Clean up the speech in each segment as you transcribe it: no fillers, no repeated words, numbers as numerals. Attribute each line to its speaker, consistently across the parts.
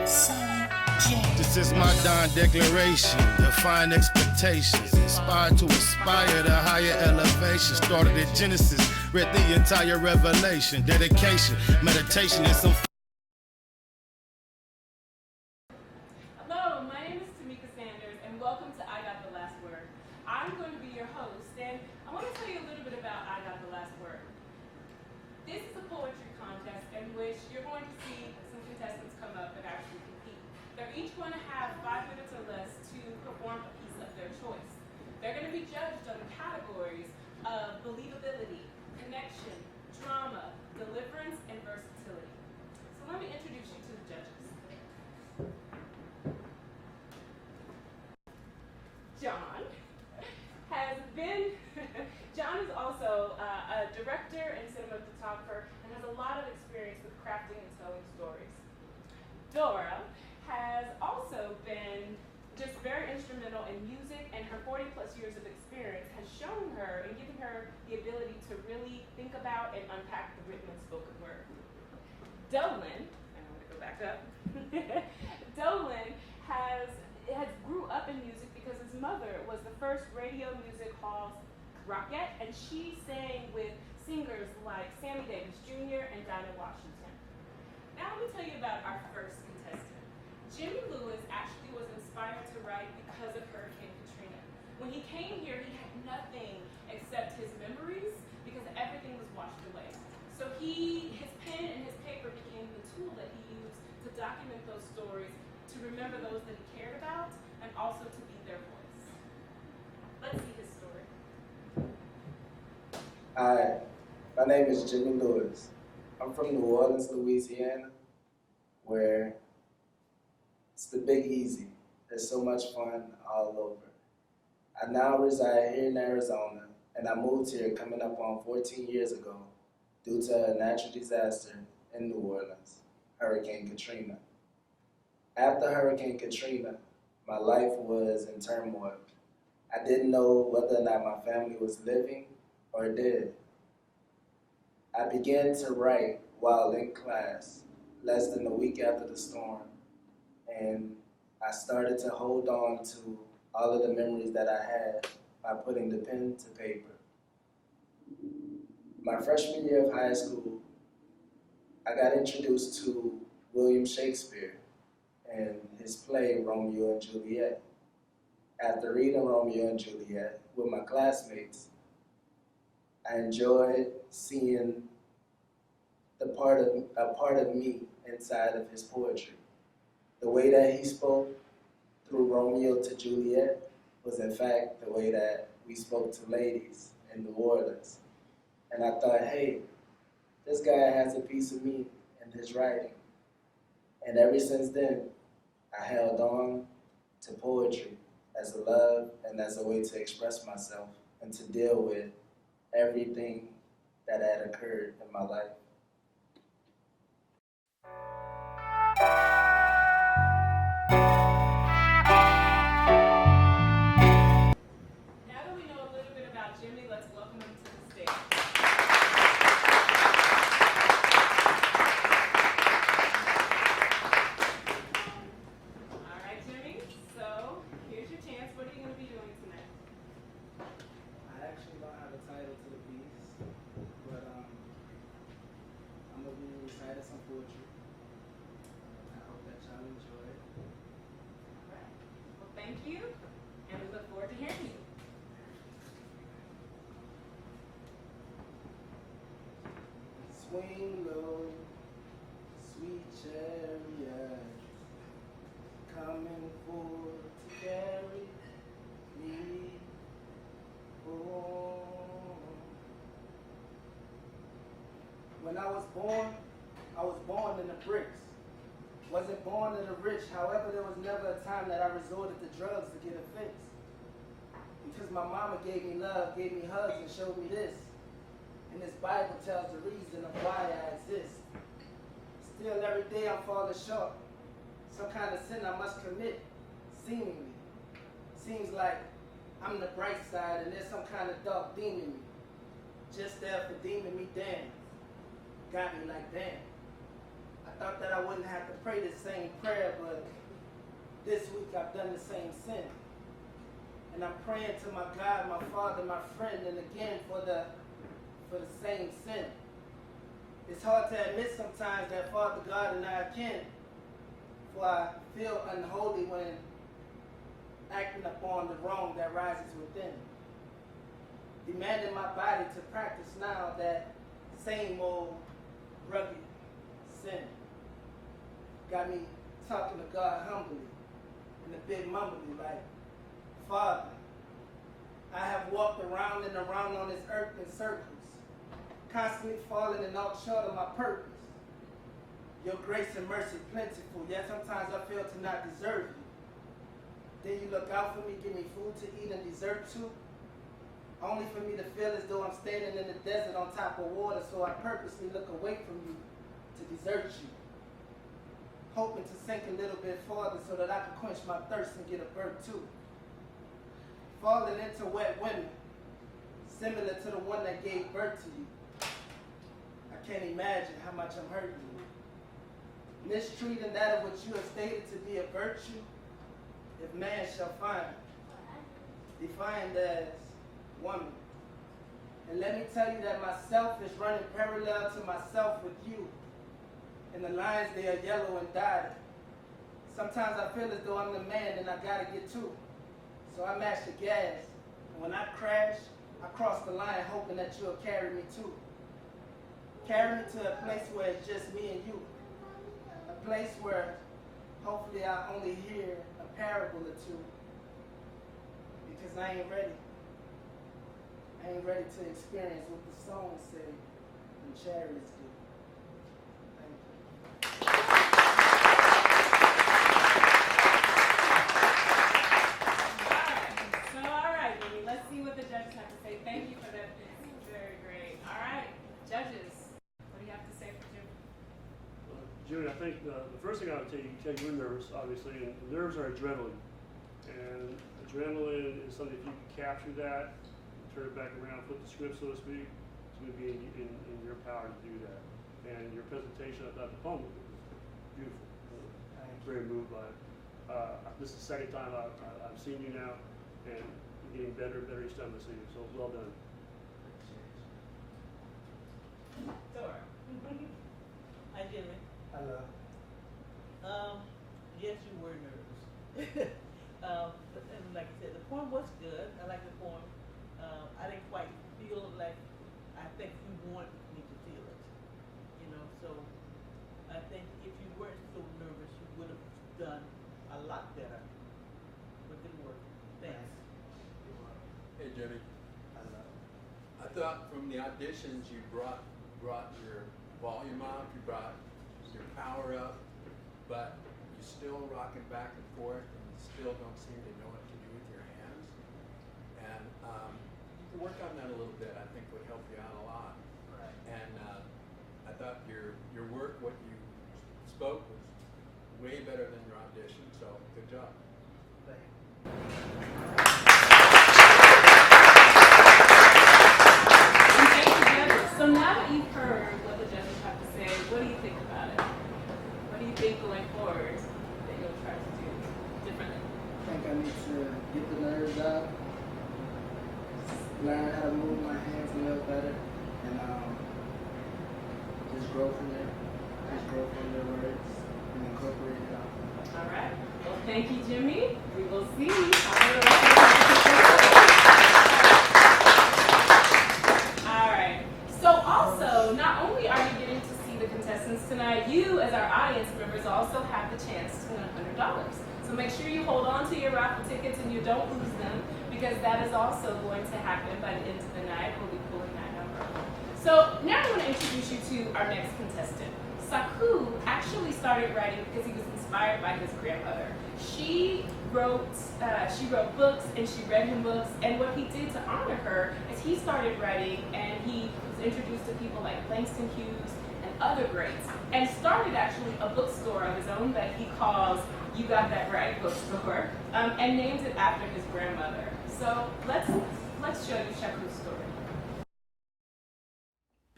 Speaker 1: This is my Don declaration, define expectations, inspired to aspire to higher elevation. Started at Genesis, read the entire Revelation, dedication, meditation, and some.
Speaker 2: Hello, my name is Tamika Sanders, and welcome to I Got the Last Word. I'm going to be your host, and I want to tell you a little bit about I Got the Last Word. This is a poetry contest in which you're going to see some contestants come up and actually compete. They're each going to have 5 minutes or less to perform a piece of their choice. They're going to be judged on the categories of believability, connection, drama, deliverance, and versatility. So let me introduce you to the judges. John is also a director and cinematographer and has a lot of experience with crafting and telling stories. Dora has also been just very instrumental in music, and her 40 plus years of experience has shown her and given her the ability to really think about and unpack the written and spoken word. Dolan, and I'm gonna go back up, Dolan has grew up in music because his mother was the first radio music hall rockette, and she sang with singers like Sammy Davis Jr. and Dinah Washington. Now let me tell you about our first contestant. Jimmy Lewis actually was inspired to write because of Hurricane Katrina. When he came here, he had nothing except his memories because everything was washed away. So his pen and his paper became the tool that he used to document those stories, to remember those that he cared about, and also to be their voice. Let's see his story.
Speaker 3: Hi, my name is Jimmy Lewis. I'm from New Orleans, Louisiana, where it's the Big Easy. There's so much fun all over. I now reside here in Arizona, and I moved here coming up on 14 years ago due to a natural disaster in New Orleans, Hurricane Katrina. After Hurricane Katrina, my life was in turmoil. I didn't know whether or not my family was living or dead. I began to write while in class, less than a week after the storm, and I started to hold on to all of the memories that I had by putting the pen to paper. My freshman year of high school, I got introduced to William Shakespeare and his play, Romeo and Juliet. After reading Romeo and Juliet with my classmates, I enjoyed seeing a part of me inside of his poetry. The way that he spoke through Romeo to Juliet was in fact the way that we spoke to ladies in New Orleans. And I thought, hey, this guy has a piece of me in his writing. And ever since then, I held on to poetry as a love and as a way to express myself and to deal with everything that had occurred in my life.
Speaker 2: Now that we know a little bit about Jimmy, let's welcome him to the stage. All right, Jimmy, so here's your chance. What are you going to be doing tonight?
Speaker 3: I actually don't have a title to the piece, but I'm going to be reciting some poetry. I hope that y'all enjoy it.
Speaker 2: All right. Well, thank you, and we look forward to hearing you.
Speaker 3: Swing low, sweet chariot, coming forth to carry me home. When I was born in the bricks. Wasn't born in the rich, however, there was never a time that I resorted to drugs to get a fix. Because my mama gave me love, gave me hugs, and showed me this. And this Bible tells the reason of why I exist. Still, every day I'm falling short. Some kind of sin I must commit, seemingly. Seems like I'm the bright side and there's some kind of dark demon in me. Just there for deeming me damn. Got me like damn.
Speaker 4: I thought that I wouldn't have to pray the same prayer, but this week I've done the same sin. And I'm praying to my God, my Father, my friend, and again for the same sin. It's hard to admit sometimes that Father God and I are kin, for I feel unholy when acting upon the wrong that rises within. Demanding my body to practice now that same old rugged sin. Got me talking to God humbly and a bit mumbly like, Father, I have walked around and around on this earth in circles, constantly falling and all short of my purpose. Your grace and mercy plentiful, yet sometimes I feel to not deserve you. Then you look out for me, give me food to eat and dessert too, only for me to feel as though I'm standing in the desert on top of water, so I purposely look away from you to desert you, hoping to sink a little bit farther so that I can quench my thirst and get a birth too. Falling into wet women, similar to the one that gave birth to you. I can't imagine how much I'm hurting you. Mistreating that of what you have stated to be a virtue, if man shall find, defined as woman. And let me tell you that myself is running parallel to myself with you. And the lines, they are yellow and dotted. Sometimes I feel as though I'm the man and I gotta get to. So I mash the gas, and when I crash, I cross the line hoping that you'll carry me too. Carry me to a place where it's just me and you. A place where hopefully I only hear a parable or two. Because I ain't ready. I ain't ready to experience what the songs say and chariots do. Thank you.
Speaker 2: Let's see what the judges have to say. Thank you for that. It's very great. All right, judges, what do you have to say for Jimmy?
Speaker 5: Jimmy, I think the first thing I would tell you you're nervous, obviously, and nerves are adrenaline. And adrenaline is something, if you can capture that, turn it back around, flip the script, so to speak, it's going to be in your power to do that. And your presentation, I thought the poem was beautiful. I'm very moved by it. This is the second time I've seen you now, and getting better and better each time I see you, so well done.
Speaker 2: Dora.
Speaker 6: Hi, Jimmy.
Speaker 4: Hello.
Speaker 6: Yes, you were nervous. And like I said, the poem was good. I like the poem. I didn't quite feel like I think you wanted me to feel it. You know, so I think if you weren't so nervous, you would have done a lot better. But good work. Thanks.
Speaker 7: Hey Jimmy, I thought from the auditions you brought your volume up, you brought your power up, but you're still rocking back and forth and still don't seem to know what to do with your hands. And you can work on that a little bit. I think would help you out a lot.
Speaker 4: Right.
Speaker 7: And I thought your work, what you spoke, was way better than your audition. So good job.
Speaker 4: Thank you.
Speaker 2: So now that you've heard what the judges have to say, what do you think about it? What do you think going forward that you'll try to do differently?
Speaker 4: I think I need to get the nerves out, learn how to move my hands a little better, and just grow from there. Just grow from the words and incorporate it all.
Speaker 2: All right. Well, thank you, Jimmy. We will see. All right. So also, not only are you getting to see the contestants tonight, you as our audience members also have the chance to win $100. So make sure you hold on to your raffle tickets and you don't lose them, because that is also going to happen by the end of the night. We'll be pulling that number. So now I want to introduce you to our next contestant. Saku actually started writing because he was inspired by his grandmother. She wrote books and she read him books, and what he did to honor her is he started writing, and he was introduced to people like Langston Hughes and other greats, and started actually a bookstore of his own that he calls You Got That Right Bookstore, and named it after his grandmother. So let's show you Saku's story.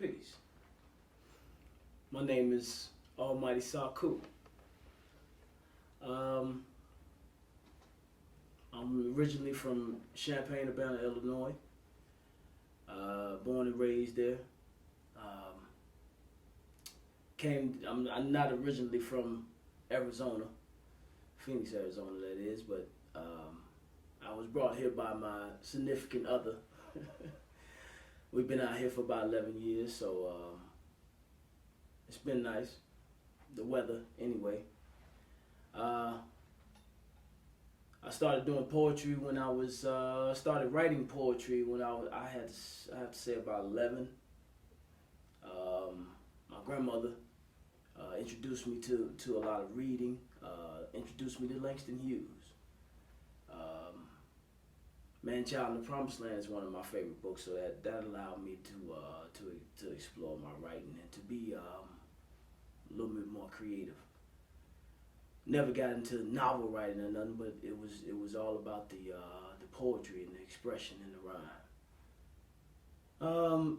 Speaker 8: Peace. My name is Almighty Saku. I'm originally from Champaign-Urbana, Illinois. Born and raised there. I'm not originally from Arizona, Phoenix, Arizona, that is, but I was brought here by my significant other. We've been out here for about 11 years, so it's been nice. The weather, anyway. I started doing poetry when I was started writing poetry when I had to say about 11. My grandmother introduced me to a lot of reading. Introduced me to Langston Hughes. Man, Child in the Promised Land is one of my favorite books, so that allowed me to explore my writing and to be a little bit more creative. Never got into novel writing or nothing, but it was all about the poetry and the expression and the rhyme.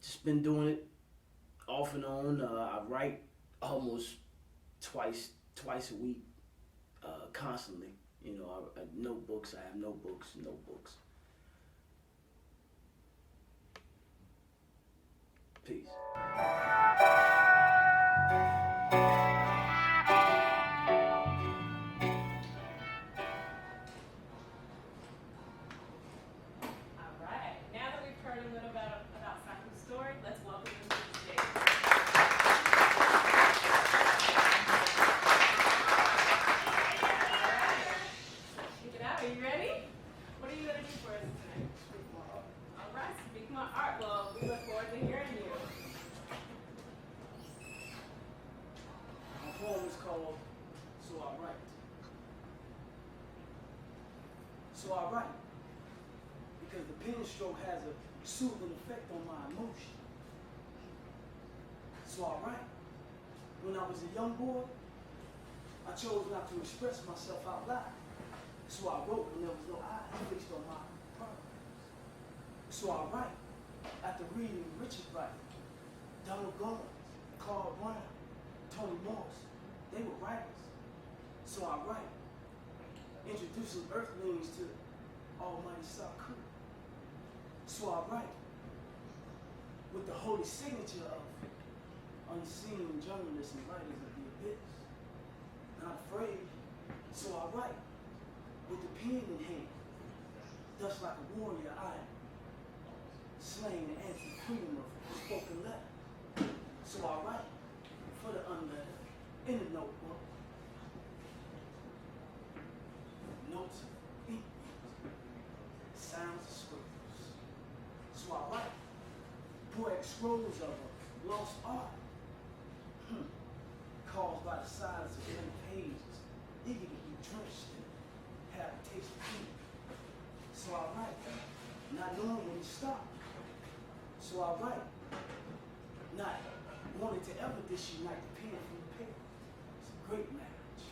Speaker 8: Just been doing it off and on. I write almost twice a week, constantly. You know, I notebooks. I have notebooks. Peace.
Speaker 9: So I write because the pen stroke has a soothing effect on my emotion. So I write. When I was a young boy, I chose not to express myself out loud. So I wrote when there was no eyes fixed on my problems. So I write after reading Richard Wright, Donald Gomes, Carl Brown, Toni Morrison. They were writers. So I write, introducing earthlings to Almighty Saku. So I write with the holy signature of unseen journalists and writers of the abyss. Not afraid, so I write with the pen in hand. Thus like a warrior I am, slaying the anti-freedom of the spoken letter. So I write for the unlettered in a notebook. Notes of ink, sounds of scribbles. So I write poetic scrolls of a lost art, caused by the silence of many pages, eager to be drenched and have a taste of ink. So I write, not knowing when to stop. So I write, not wanting to ever disunite the pen from the paper. It's a great marriage.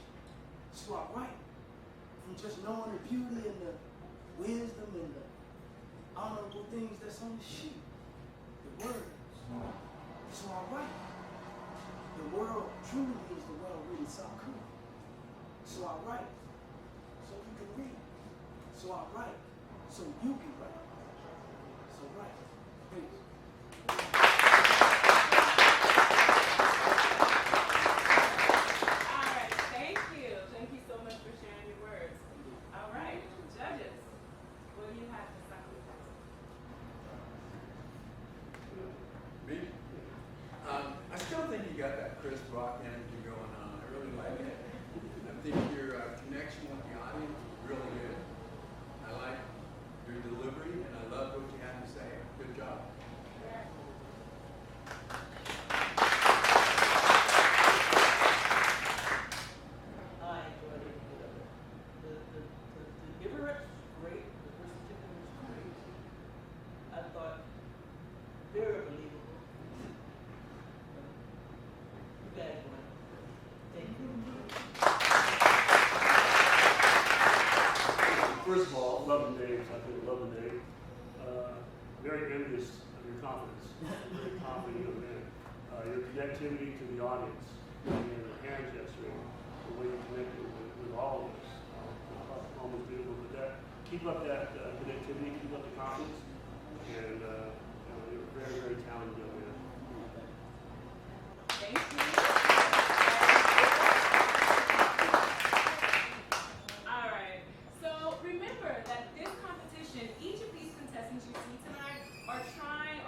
Speaker 9: So I write, from just knowing the beauty and the wisdom and the honorable things that's on the sheet, the words. So I write. The world truly is the well-written Saku. So I write, so you can read. So I write, so you can write. So write. Peace.
Speaker 2: All right, thank you. Thank you so much for sharing your words. All right, judges, what do you have to Saku?
Speaker 7: Me? I still think you got that Chris Rock energy going on. I really like it. I think your connection with the audience is really good. I like your delivery, and I love what you have to say. Good job.
Speaker 6: I enjoyed it. The deliverance was great. The presentation was great. I thought very believable. You guys won. Thank you.
Speaker 5: First of all, loving Dave. I think loving Dave. Very envious of your confidence. Very confident young man. your connectivity to the audience, and the hand gesturing, the way you connect with all of us. Almost beautiful. But keep up that connectivity, keep up the confidence, and you're a very, very talented young man.
Speaker 2: Thank you. All right. So remember that this competition, each of these contestants you see tonight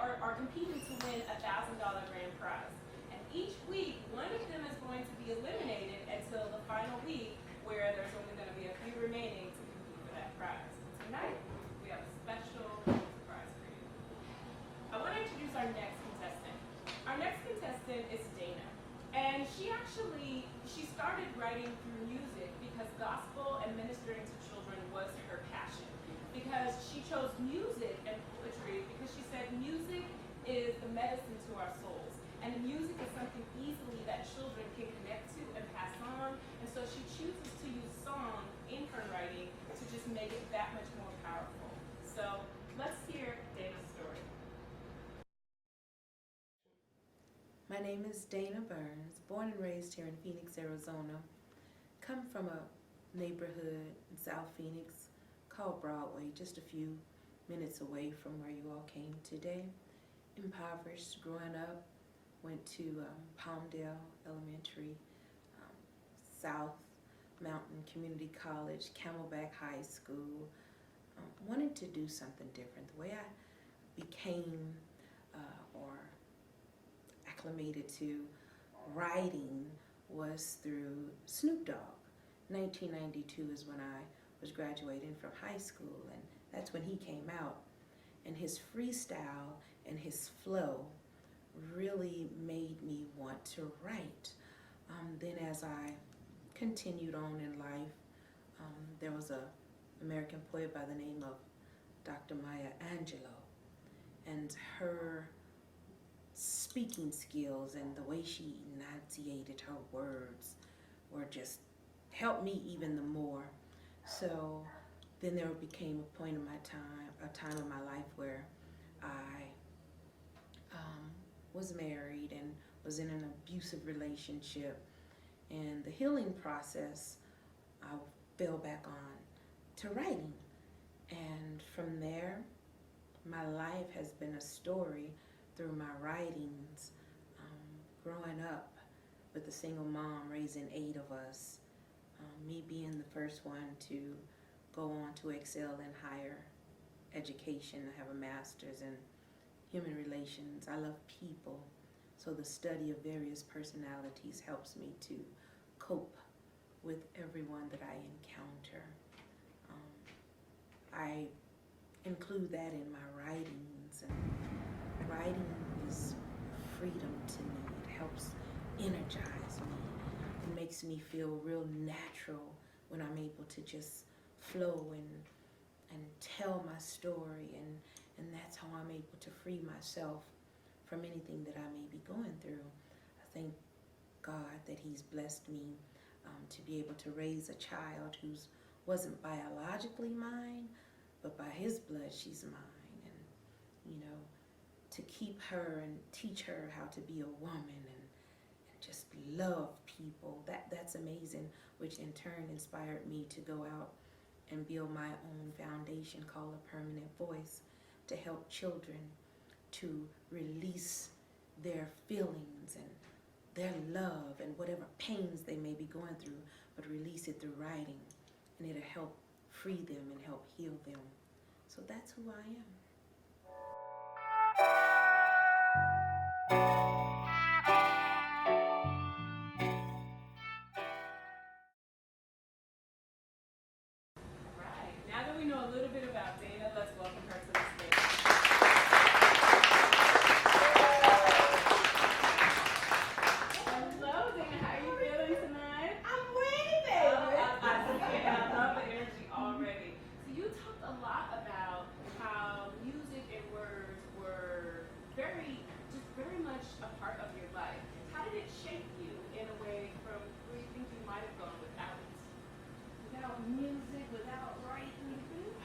Speaker 2: are competing to win a $1,000 grand prize. And each week, one of them is going to be eliminated until the final week, where there's only going to be a few remaining to compete for that prize. Tonight, we have a special surprise for you. I want to introduce our next contestant. Our next contestant is Dana. And she started writing through music because gospel and ministering to children was her passion. Because she chose music and poetry because she said music is the medicine to our souls. And music is something easily that children can connect to and pass on. And so she chooses to use song in her writing to just make it that much more powerful. So let's hear Dana's story.
Speaker 10: My name is Dana Burns, born and raised here in Phoenix, Arizona. Come from a neighborhood in South Phoenix called Broadway, just a few minutes away from where you all came today. Impoverished growing up, went to Palmdale Elementary, South Mountain Community College, Camelback High School. Wanted to do something different. The way I became or acclimated to writing was through Snoop Dogg. 1992 is when I was graduating from high school, and that's when he came out. And his freestyle and his flow really made me want to write. Then as I continued on in life, there was an American poet by the name of Dr. Maya Angelou, and her speaking skills and the way she enunciated her words were just helped me even the more. So then there became a point in a time in my life where I was married and was in an abusive relationship, and the healing process I fell back on to writing, and from there my life has been a story through my writings. Growing up with a single mom raising 8 of us, me being the first one to go on to excel in higher education. I have a master's in human relations. I love people, so the study of various personalities helps me to cope with everyone that I encounter. I include that in my writings, and writing is freedom to me. It helps energize me. It makes me feel real natural when I'm able to just flow and tell my story, and that's how I'm able to free myself from anything that I may be going through. I thank God that He's blessed me to be able to raise a child who wasn't biologically mine, but by His blood she's mine, and to keep her and teach her how to be a woman and just love people. That's amazing, which in turn inspired me to go out and build my own foundation called A Permanent Voice to help children to release their feelings and their love and whatever pains they may be going through, but release it through writing, and it'll help free them and help heal them. So that's who I am.
Speaker 2: Right. Now that we know a little bit about Dana, let's welcome her to the stage. Hello, Dana. How are you feeling tonight?
Speaker 6: I'm ready,
Speaker 2: Oh,
Speaker 6: baby.
Speaker 2: I see it. I love the energy already. So you talked a lot about how music and words were very much a part of your life. How did it shape you in a way from where you think you might have gone without it?
Speaker 6: Without music, without writing,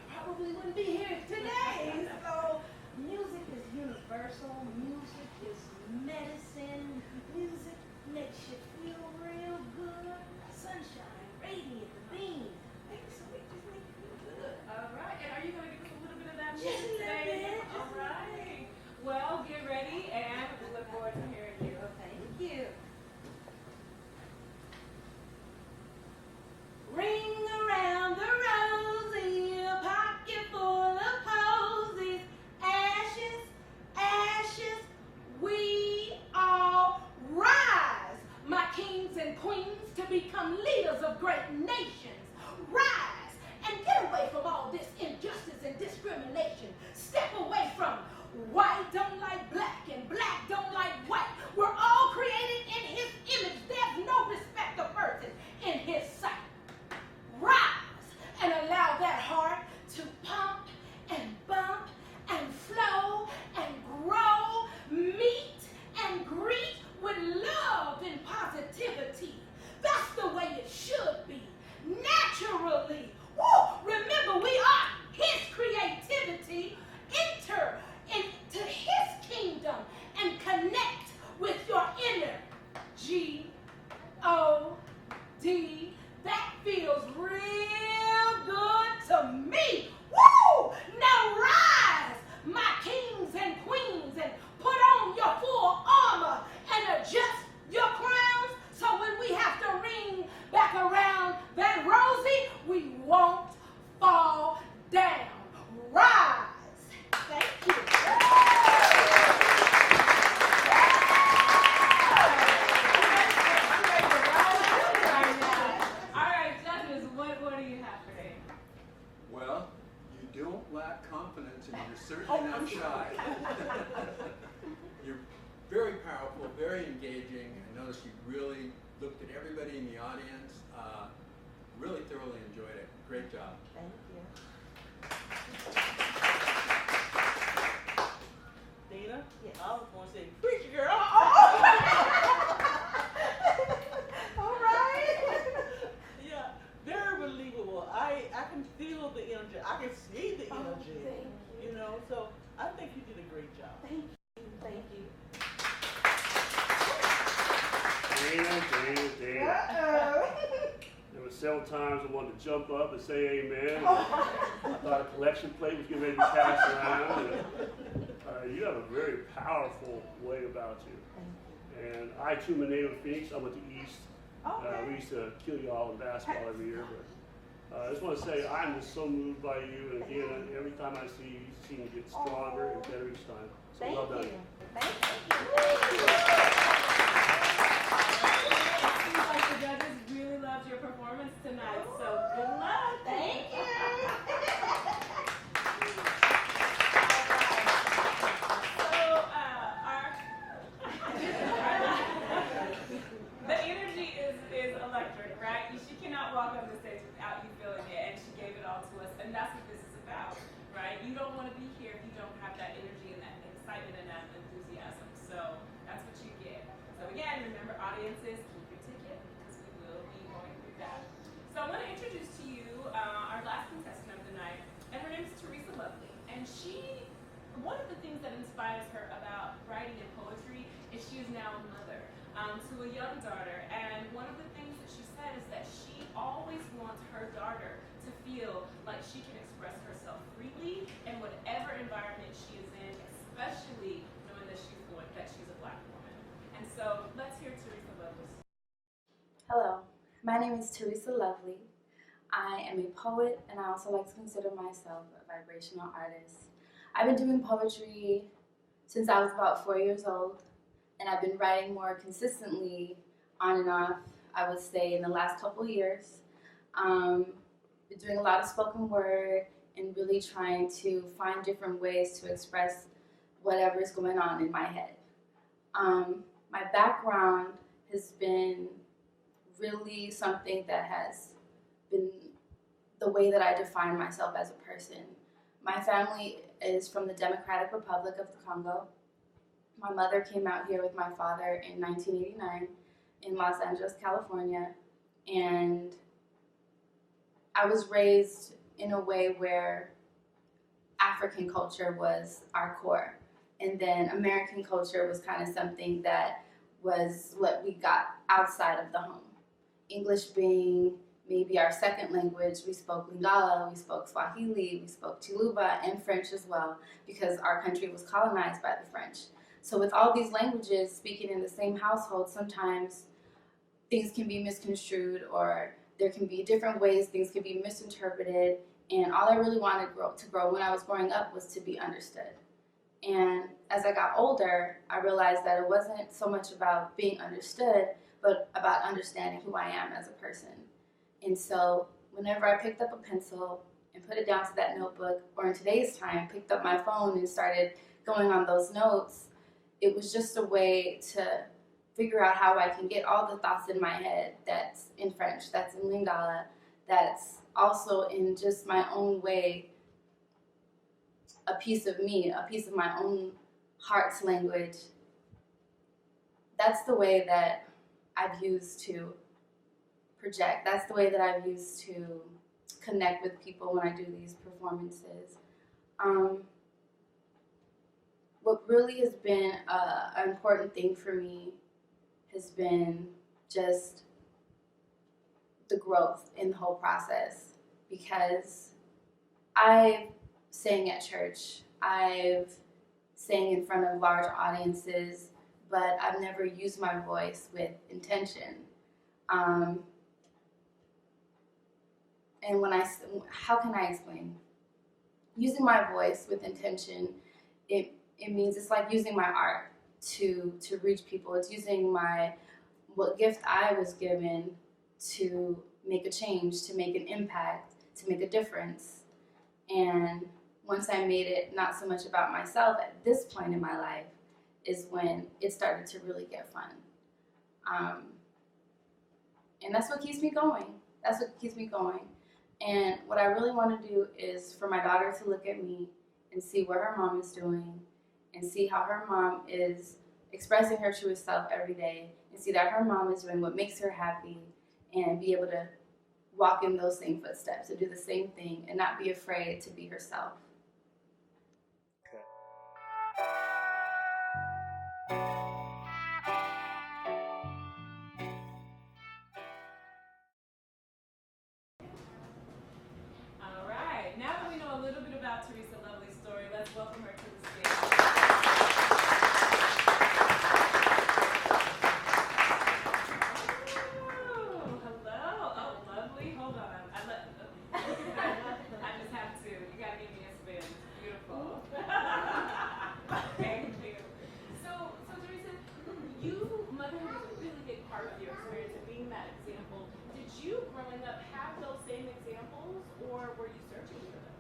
Speaker 6: I probably wouldn't be here today. So music is universal.
Speaker 11: universal. Music is medicine. Music makes you feel real good. Sunshine, radiant, the beam. Makes it just make you feel good.
Speaker 2: All right, and are you going to give us a little bit of that
Speaker 11: Just a little
Speaker 2: today?
Speaker 11: bit.
Speaker 2: All right. Well, get ready, and we look forward to hearing you.
Speaker 11: Thank you. Ring around the rosy, a pocket full of posies. Ashes, ashes, we all rise. My kings and queens, to become leaders of great nations. Rise and get away from all this injustice and discrimination. Step away from white don't like black and black don't like white. We're all created in his image. There's no respect of person in his sight. Rise and allow that heart to pump and bump and flow and grow. Meet and greet with love and positivity. That's the way it should be. Naturally. Woo! Remember, we are his creativity. Enter into his kingdom and connect with your inner G-O-D. That feels real good to me. Woo! Now rise, my kings and queens, and put on your full armor and adjust your crowns so when we have to ring back around that rosy, we won't fall down. Rise. Thank you.
Speaker 2: All right, judges, what do you have for me?
Speaker 7: Well, you don't lack confidence, and you're certainly not shy. You're very powerful, very engaging. I noticed you really looked at everybody in the audience. Really thoroughly enjoyed it. Great job.
Speaker 6: Thank you. Dana?
Speaker 11: Yes.
Speaker 6: I was going to say, preach girl.
Speaker 11: All right.
Speaker 6: Yeah, very believable. I can feel the energy. I can see the energy.
Speaker 11: Thank you.
Speaker 6: You know, so I think you did a great job.
Speaker 11: Thank you. Thank you.
Speaker 5: Dana.
Speaker 11: Uh-oh.
Speaker 5: There were several times I wanted to jump up and say amen. I thought a collection plate was getting ready to be passed around. And, you have a very powerful way about you. And I too am a native of Phoenix. I went to East. We used to kill y'all in basketball every year. But I just want to say I'm just so moved by you. And again, every time I see you, you seem to get stronger and better each time. So
Speaker 11: Thank
Speaker 5: well done.
Speaker 11: you. Thank you.
Speaker 2: Seems like the judges really loved your performance tonight, so good luck.
Speaker 11: Thank you.
Speaker 2: So, the energy is electric, right? She cannot walk on the stage without you feeling it, and she gave it all to us, and that's what this is about, right? You don't want to be here if you don't have that energy and that excitement and that enthusiasm. So that's what you get. So again, remember, audiences, keep your ticket because we will be going through that. So I want to introduce to you our last contestant of the night, and her name is Teresa Lovely. And one of the things that inspires her about writing and poetry is she is now a mother to a young daughter. And one of the things that she said is that she always wants her daughter to feel like she can express herself freely in whatever environment she is in, especially knowing that she's a Black woman. And so let's hear Teresa Lovely.
Speaker 12: Hello, my name is Teresa Lovely. I am a poet, and I also like to consider myself a vibrational artist. I've been doing poetry since I was about 4 years old, and I've been writing more consistently on and off, I would say, in the last couple of years. Been doing a lot of spoken word and really trying to find different ways to express whatever is going on in my head. My background has been really something that has been the way that I define myself as a person. My family is from the Democratic Republic of the Congo. My mother came out here with my father in 1989 in Los Angeles, California, and I was raised in a way where African culture was our core. And then American culture was kind of something that was what we got outside of the home. English being maybe our second language, we spoke Lingala, we spoke Swahili, we spoke Chiluba, and French as well, because our country was colonized by the French. So with all these languages speaking in the same household, sometimes things can be misconstrued, or there can be different ways things can be misinterpreted. And all I really wanted to grow when I was growing up was to be understood. And as I got older, I realized that it wasn't so much about being understood, but about understanding who I am as a person. And so whenever I picked up a pencil and put it down to that notebook, or in today's time, picked up my phone and started going on those notes, it was just a way to figure out how I can get all the thoughts in my head that's in French, that's in Lingala, that's also in just my own way, a piece of me, a piece of my own heart's language. That's the way that I've used to project. That's the way that I've used to connect with people when I do these performances. What really has been an important thing for me has been just the growth in the whole process, because I've sang at church, I've sang in front of large audiences, but I've never used my voice with intention. And how can I explain? Using my voice with intention, it means it's like using my art to reach people. It's using what gift I was given to make a change, to make an impact, to make a difference. And once I made it not so much about myself at this point in my life is when it started to really get fun. And that's what keeps me going. That's what keeps me going. And what I really want to do is for my daughter to look at me and see what her mom is doing, and see how her mom is expressing her truest self every day, and see that her mom is doing what makes her happy, and be able to walk in those same footsteps and do the same thing and not be afraid to be herself.
Speaker 2: All right, now that we know a little bit about Teresa Lovely's story, let's welcome her to the stage. Oh, hello. Oh, Lovely. Hold on. I just have to. You gotta give me a spin. It's beautiful. Thank you. So Teresa, motherhood was a really big part of your experience and being that example. Did you, growing up, have those same examples, or were you searching for them?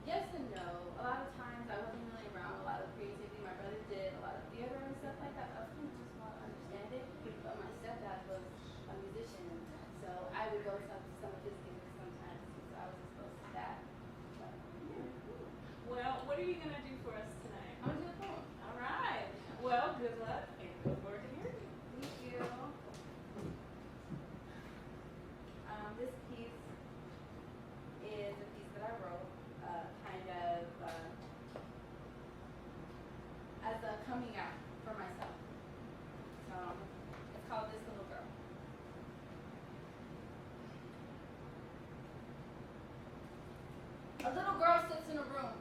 Speaker 12: Yes and no. A lot of times I wasn't really around a lot of creativity. My brother did a lot of theater and stuff like that. I was kind of just want to understand it. But my stepdad was a musician, so I would go to some of his things sometimes. So I was exposed to that. But, yeah.
Speaker 2: Well, what are you going to do for us tonight?
Speaker 12: I'm gonna do the poem.
Speaker 2: All right. Well, good luck and look forward to hearing you.
Speaker 12: Thank you. This piece is a piece that I wrote, kind of as a coming out for myself. So it's called This Little Girl. A little girl sits in a room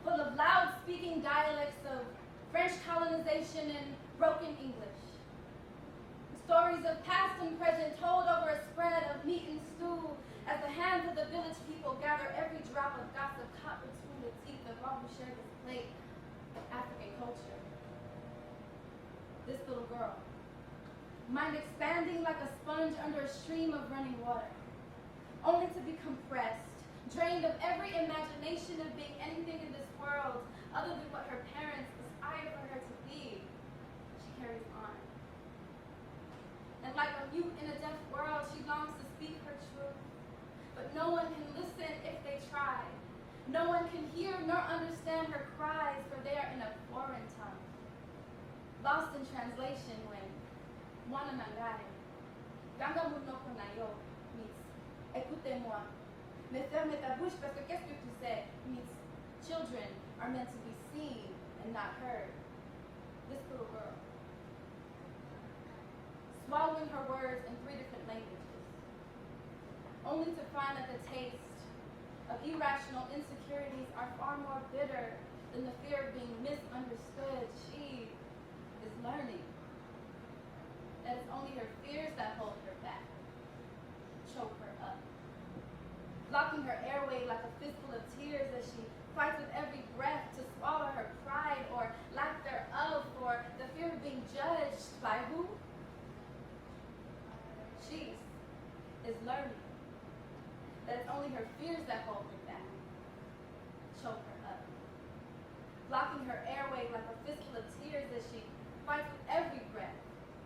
Speaker 12: full of loud speaking dialects of French colonization and broken English. Stories of past and present told over a spread of meat and stew as the hands of the village people gather every drop of gossip caught between the teeth of all who share this plate of African culture. This little girl, mind expanding like a sponge under a stream of running water, only to be compressed, drained of every imagination of being anything in this world other than what her parents aspired for her to be. She carries on. And like a mute in a deaf world, she longs to speak her truth. But no one can listen if they try. No one can hear nor understand her cries, for they are in a foreign tongue. Lost in translation when Mwana Nangae, Ganga Munoko Nayo means écoutez-moi. Mais ferme ta bouche parce que qu'est-ce que tu sais means Children are meant to be seen and not heard. This little girl, swallowing her words in 3 different languages, only to find that the taste of irrational insecurities are far more bitter than the fear of being misunderstood. She is learning that it's only her fears that hold her back, choke her up, blocking her airway like a fistful of tears as she fights with every breath to swallow her pride or lack thereof, for the fear of being judged by who? She is learning that it's only her fears that hold her back, choke her up, blocking her airway like a fistful of tears as she fights with every breath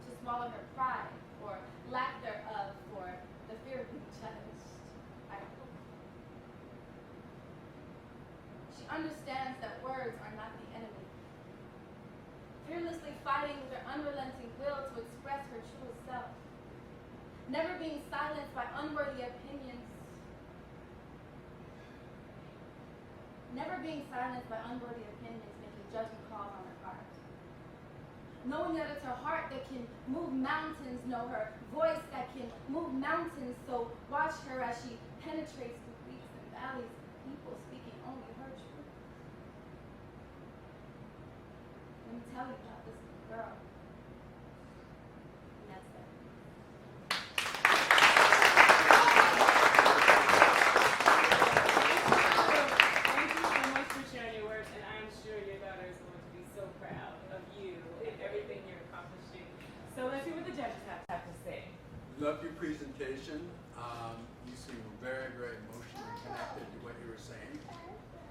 Speaker 12: to swallow her pride or lack thereof, for the fear of being judged by who? She understands that words are not the enemy, fearlessly fighting with her unrelenting will to express her truest self, never being silenced by unworthy opinions, making judgment calls on her heart. Knowing that it's her heart that can move mountains, know her voice that can move mountains, so watch her as she penetrates through peaks and valleys of people speaking only her truth. Let me tell you about this little girl. And that's it.
Speaker 2: Thank you so much for sharing your words, and I'm sure your daughter is going to be so proud of you and everything you're accomplishing. So let's see what the judges have to say.
Speaker 7: Love your presentation. You seem very, very emotionally connected to what you were saying.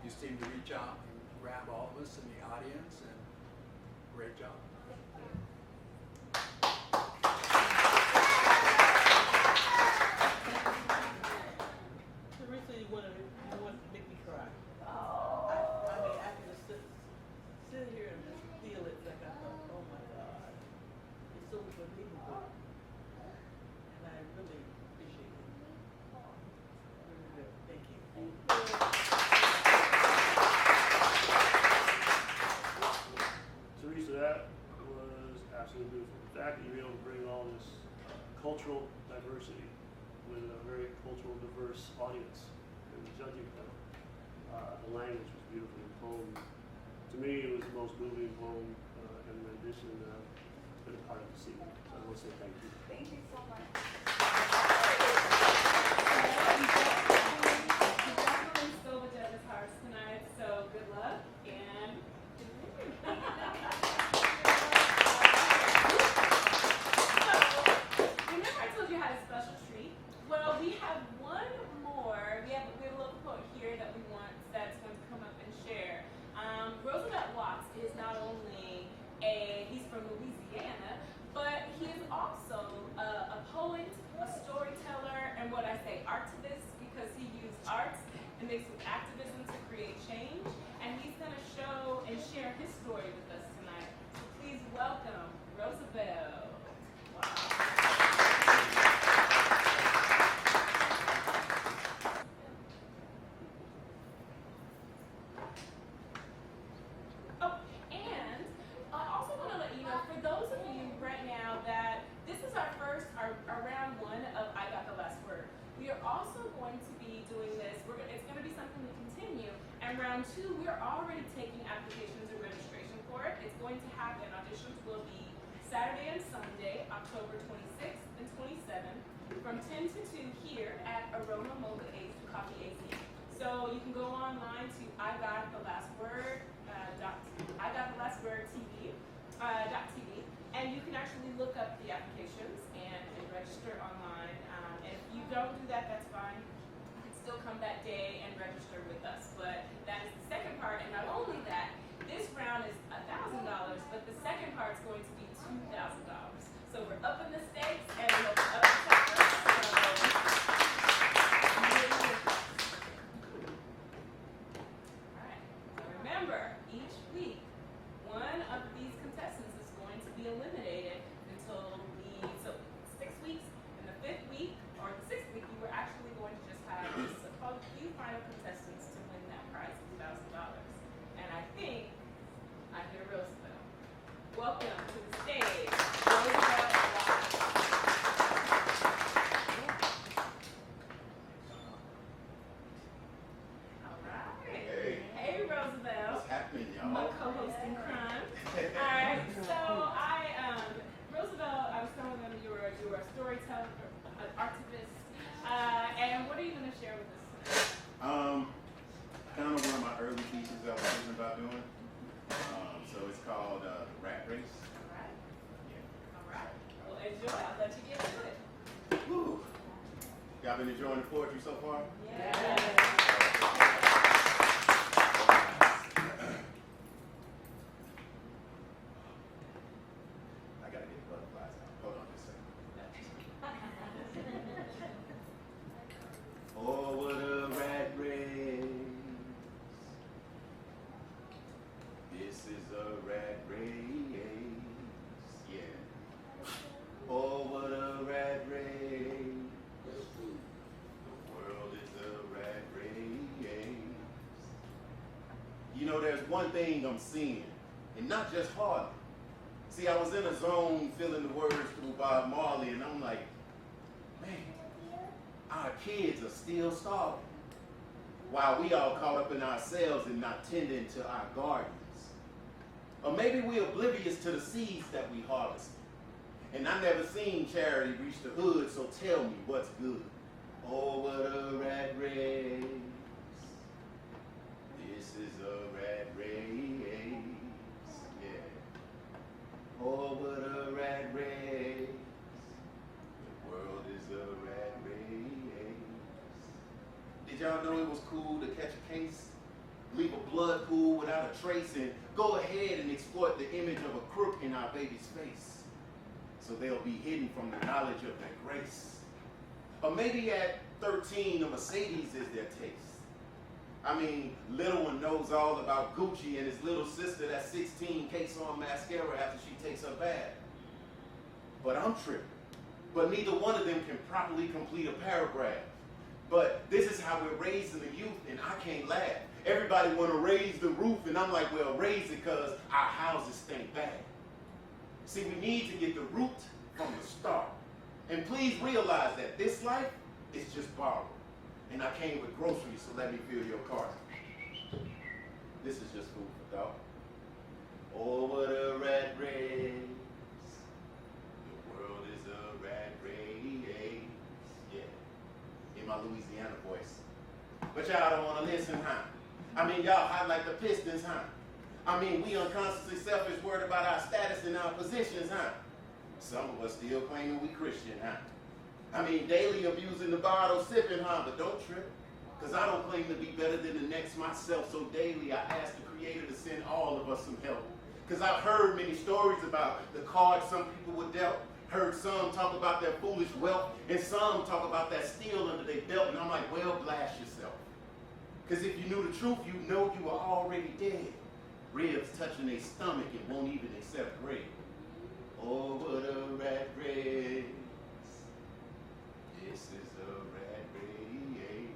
Speaker 7: You seem to reach out and grab all of us in the audience, and great job.
Speaker 6: Teresa, you want to make me cry. I mean, I can just sit here and just feel it like I thought, oh my God, it's so believable. And I really appreciate it. Really good. Thank you.
Speaker 5: Teresa, that was absolutely beautiful. The fact that you were able to bring all this cultural diversity with a very cultural diverse audience in the judging panel. The language was beautiful. The poem, to me, it was the most moving poem and rendition I've been a part of this evening. So I want to say thank you.
Speaker 12: Thank you so much.
Speaker 2: You definitely stole the judges' hearts tonight, so good luck and remember I told you I had a special treat? Well, we have one more. We have a little quote here that we want that's going to come up and share. Roosevelt Watts is not only he's from Louisiana, but he is also a poet, a storyteller, and what I say, artivist, because he used arts and mixed with activism to create change. And he's going to show and share his story with us tonight. So please welcome Roosevelt. Oh, and I also want to let you know, for those of you right now that this is our round one of I Got the Last Word. We are also going to be doing this. It's going to be something we continue. And round two, we're already taking applications and registration for it. It's going to happen. Auditions will be Saturday and Sunday, October 26th and 27th, from 10 to 2 here at Aroma Mocha Coffee AZ. So you can go online to TV, and you can actually look up the applications and register online. And if you don't do that, that's fine. You can still come that day and register with us. But that is the second part, and not only that, this round is $1,000, but the second part is going to be $2,000. So we're up in the stakes and we're up the Alright, so remember, each week, one of these contestants is going to be eliminated until 6 weeks. In the 5th week, or the 6th week, you were actually going to just have a few final contestants to win that prize of $2,000. welcome to the stage Roosevelt Watts. All right. Hey, Roosevelt.
Speaker 13: What's happening, y'all?
Speaker 2: My co-host in crime. All right. So Roosevelt, I was telling them you were a storyteller, an artivist, and what are you going to share with us?
Speaker 13: Kind of one of my early pieces I was thinking about doing. So it's called Rat Race.
Speaker 2: All right.
Speaker 13: Yeah.
Speaker 2: All right. Well, enjoy. I'll let you get to it.
Speaker 13: Woo. Y'all been enjoying the poetry so far?
Speaker 2: Yeah.
Speaker 13: I gotta get the butterflies out. Hold on just a second. Oh, what a rat race. This is a rat race. Yeah. Oh, what a rat race. The world is a rat race. You know, there's one thing I'm seeing, and not just Harley. See, I was in a zone feeling the words through Bob Marley, and I'm like, man, our kids are still starving, while we all caught up in ourselves and not tending to our gardens. Or maybe we're oblivious to the seeds that we harvested. And I never seen charity reach the hood, so tell me what's good. Oh, what a rat race. This is a rat race. Yeah. Oh, what a rat race. The world is a rat race. Did y'all know it was cool to catch a case? Leave a blood pool without a trace and go ahead and exploit the image of a crook in our baby's face, so they'll be hidden from the knowledge of their grace. Or maybe at 13, a Mercedes is their taste. I mean, little one knows all about Gucci, and his little sister that's 16 cakes on mascara after she takes her bath. But I'm tripping. But neither one of them can properly complete a paragraph. But this is how we're raising the youth, and I can't laugh. Everybody want to raise the roof, and I'm like, well, raise it because our houses stink bad. See, we need to get the root from the start. And please realize that this life is just borrowed. And I came with groceries, so let me fill your cart. This is just food for thought. Oh, what a rat race. The world is a rat race. Yeah. In my Louisiana voice. But y'all don't want to listen, huh? I mean, y'all hot like the Pistons, huh? I mean, we unconsciously selfish, worried about our status and our positions, huh? Some of us still claiming we Christian, huh? I mean, daily abusing the bottle, sipping, huh? But don't trip, because I don't claim to be better than the next myself. So daily, I ask the Creator to send all of us some help. Because I've heard many stories about the cards some people were dealt, heard some talk about their foolish wealth, and some talk about that steel under their belt, and I'm like, well, blast yourself. Because if you knew the truth, you know you were already dead. Ribs touching their stomach and won't even accept bread. Oh, what a rat race. This is a rat race.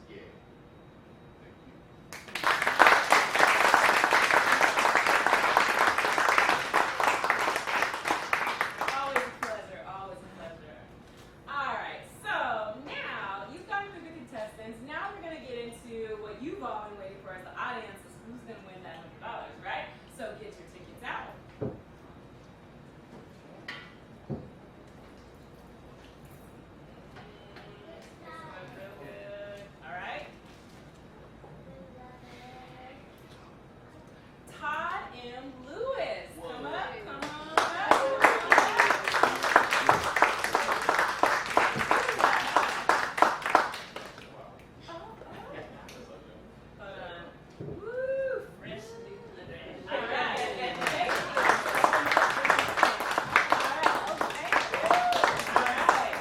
Speaker 13: Yeah. Thank you.
Speaker 2: Always a pleasure, always a pleasure. All right, so now you've gone through the contestants. Now we're going to get into what you've all been waiting for as the audience, is who's going to win that $100, right? So get your tickets out. All right. Todd M. Lewis, come up, come on up. Woo, freshly blended. All right. Thank you. All right.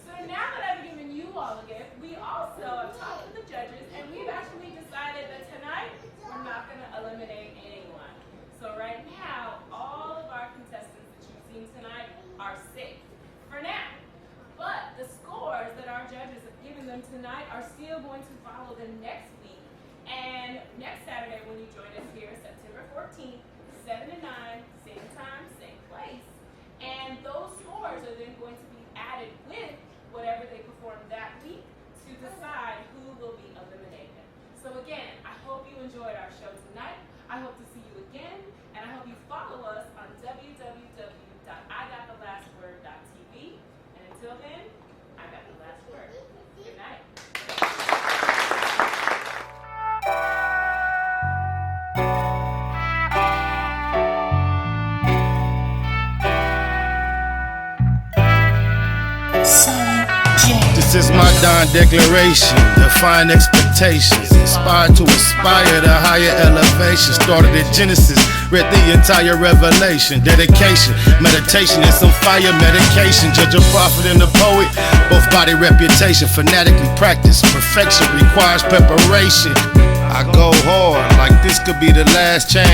Speaker 2: So now that I've given you all a gift, we also have talked with the judges, and we've actually decided that tonight we're not going to eliminate anyone. So right now, all of our contestants that you've seen tonight are safe for now. But the scores that our judges have given them tonight are still going to follow them next week. And next Saturday when you join us here, September 14th, 7 to 9, same time, same place. And those scores are then going to be added with whatever they perform that week to decide who will be eliminated. So again, I hope you enjoyed our show tonight. I hope to see you again, and I hope you follow us on www.igotTheLastWord.tv. And until then, I got the last word. Good night.
Speaker 1: This is my Don declaration, define expectations, inspired to aspire to higher elevation. Started at Genesis, read the entire Revelation. Dedication, meditation, and some fire medication. Judge a prophet and a poet, both body reputation. Fanatically practice, perfection requires preparation. I go hard, like this could be the last chance.